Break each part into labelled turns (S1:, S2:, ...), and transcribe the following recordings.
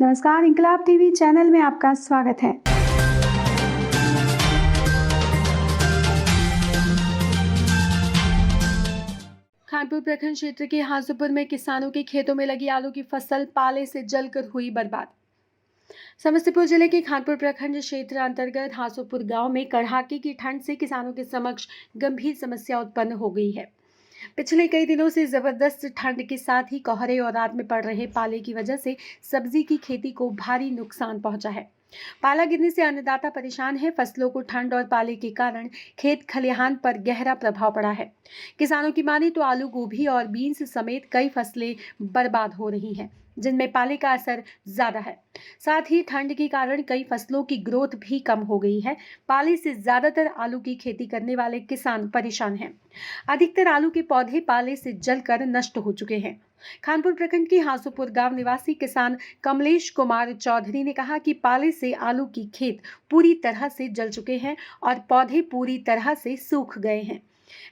S1: नमस्कार, इंकलाब TV channel में आपका स्वागत है। खानपुर प्रखंड क्षेत्र के हासुपुर में किसानों के खेतों में लगी आलू की फसल पाले से जलकर हुई बर्बाद। समस्तीपुर जिले के खानपुर प्रखंड क्षेत्र अंतर्गत हासुपुर गांव में कड़ाके की ठंड से किसानों के समक्ष गंभीर समस्या उत्पन्न हो गई है। पिछले कई दिनों से जबरदस्त ठंड के साथ ही कोहरे और रात में पड़ रहे पाले की वजह से सब्जी की खेती को भारी नुकसान पहुंचा है। पाला गिरने से अन्नदाता परेशान है। फसलों को ठंड और पाले के कारण खेत खलिहान पर गहरा प्रभाव पड़ा है। किसानों की माने तो आलू, गोभी और बीन्स समेत कई फसलें बर्बाद हो रही हैं, जिनमें पाले का असर ज्यादा है। साथ ही ठंड के कारण कई फसलों की ग्रोथ भी कम हो गई है। पाले से ज्यादातर आलू की खेती करने वाले किसान परेशान हैं। अधिकतर आलू के पौधे पाले से जलकर नष्ट हो चुके हैं। खानपुर प्रखंड के हासुपुर गांव निवासी किसान कमलेश कुमार चौधरी ने कहा कि पाले से आलू की खेत पूरी तरह से जल चुके हैं और पौधे पूरी तरह से सूख गए हैं।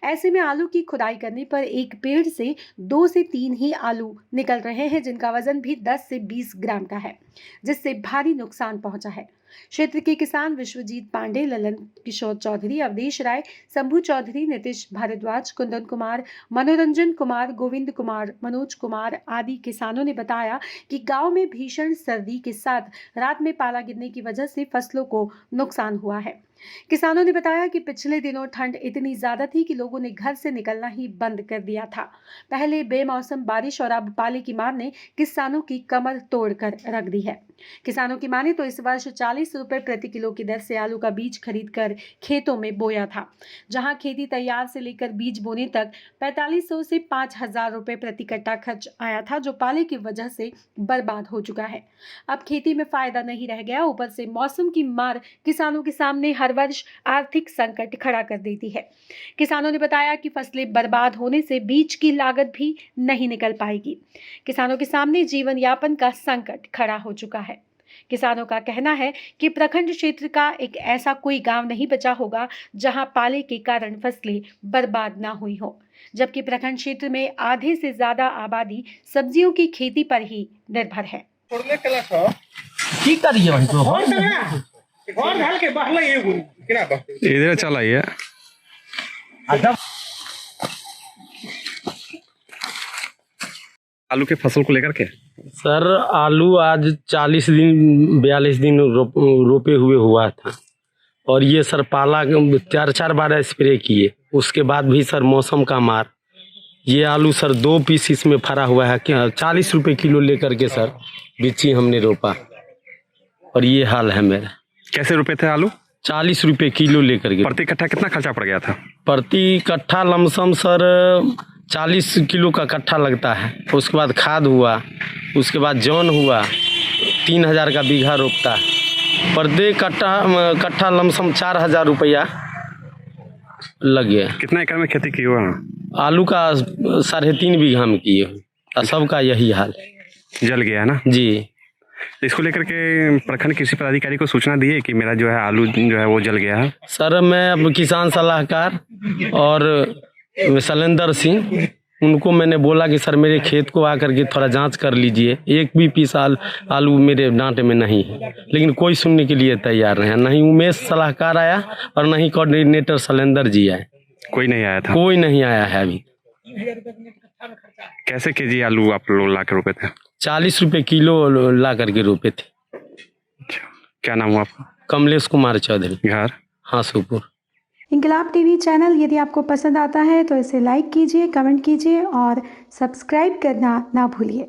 S1: ऐसे में आलू की खुदाई करने पर एक पेड़ से 2 से 3 ही आलू निकल रहे हैं, जिनका वजन भी 10 से 20 ग्राम का है, जिससे भारी नुकसान पहुंचा है। क्षेत्र के किसान विश्वजीत पांडे, ललन किशोर चौधरी, अवधेश राय, शंभू चौधरी, नीतीश भारद्वाज, कुंदन कुमार, मनोरंजन कुमार, गोविंद कुमार, मनोज कुमार आदि किसानों ने बताया कि गांव में भीषण सर्दी के साथ रात में पाला गिरने की वजह से फसलों को नुकसान हुआ है। किसानों ने बताया कि पिछले दिनों ठंड इतनी ज्यादा थी कि लोगों ने घर से निकलना ही बंद कर दिया था। पहले बेमौसम बारिश और अब पाले की मार ने किसानों की कमर तोड़कर रख दी है। किसानों की माने तो इस वर्ष 40 रुपए प्रति किलो की दर से आलू का बीज खरीदकर खेतों में बोया था, जहां खेती तैयार से लेकर बीज बोने तक 4500 से 5000 रुपए प्रति कट्टा खर्च आया था, जो पाले की वजह से बर्बाद हो चुका है। अब खेती में फायदा नहीं रह गया। ऊपर से मौसम की मार किसानों के सामने हर वर्ष आर्थिक संकट खड़ा कर देती है। किसानों ने बताया कि फसलें बर्बाद होने से बीज की लागत भी नहीं निकल पाएगी। किसानों के सामने जीवन यापन का संकट खड़ा हो चुका है। किसानों का कहना है कि प्रखंड क्षेत्र का एक ऐसा कोई गांव नहीं बचा होगा जहां पाले के कारण फसलें बर्बाद ना हुई हो, जबकि प्रखंड क्षेत्र में आधे से ज्यादा आबादी सब्जियों की खेती पर ही निर्भर है।
S2: इधर चला है आलू के फसल को लेकर के।
S3: सर, आलू आज 42 दिन रोपे हुए हुआ था और ये सर पाला 4 बार स्प्रे किए, उसके बाद भी सर मौसम का मार। ये आलू सर 2 पीस इसमें फरा हुआ है, 40 रुपए किलो लेकर के सर बिच्ची हमने रोपा और ये हाल है मेरा।
S2: कैसे रुपए थे आलू? 40
S3: रुपए किलो लेकर के।
S2: प्रति कट्ठा कितना खर्चा पड़ गया था?
S3: प्रति कट्ठा लमसम सर 40 किलो का कट्ठा लगता है। उसके बाद खाद हुआ, उसके बाद जौन हुआ, 3000 का बीघा रोपता है। प्रत्येक कट्ठा लमसम 4000 रुपया लग गया।
S2: कितना एकड़ में खेती की हुआ?
S3: आलू का 3.5 बीघा में किए हुए। सबका यही हाल है।
S2: जल गया ना जी। इसको लेकर के प्रखंड कृषि पदाधिकारी को सूचना दी है कि मेरा जो है आलू जो है वो जल गया है?
S3: सर, मैं अब किसान सलाहकार और शैलेंद्र सिंह, उनको मैंने बोला कि सर मेरे खेत को आकर के थोड़ा जांच कर लीजिए। एक भी पीस आलू मेरे डांटे में नहीं है, लेकिन कोई सुनने के लिए तैयार नहीं है। नहीं उमेश सलाहकार आया और नहीं कोऑर्डिनेटर शैलेंद्र जी आए।
S2: कोई नहीं आया था?
S3: कोई नहीं आया है अभी।
S2: कैसे केजी आलू आप लोग ला के रोपे थे?
S3: 40 रुपए किलो ला करके रोपे थे।
S2: क्या नाम हुआ आपका?
S3: कमलेश कुमार चौधरी,
S2: घर
S3: हासुपुर।
S1: इंकलाब टीवी चैनल यदि आपको पसंद आता है तो इसे लाइक कीजिए, कमेंट कीजिए और सब्सक्राइब करना ना भूलिए।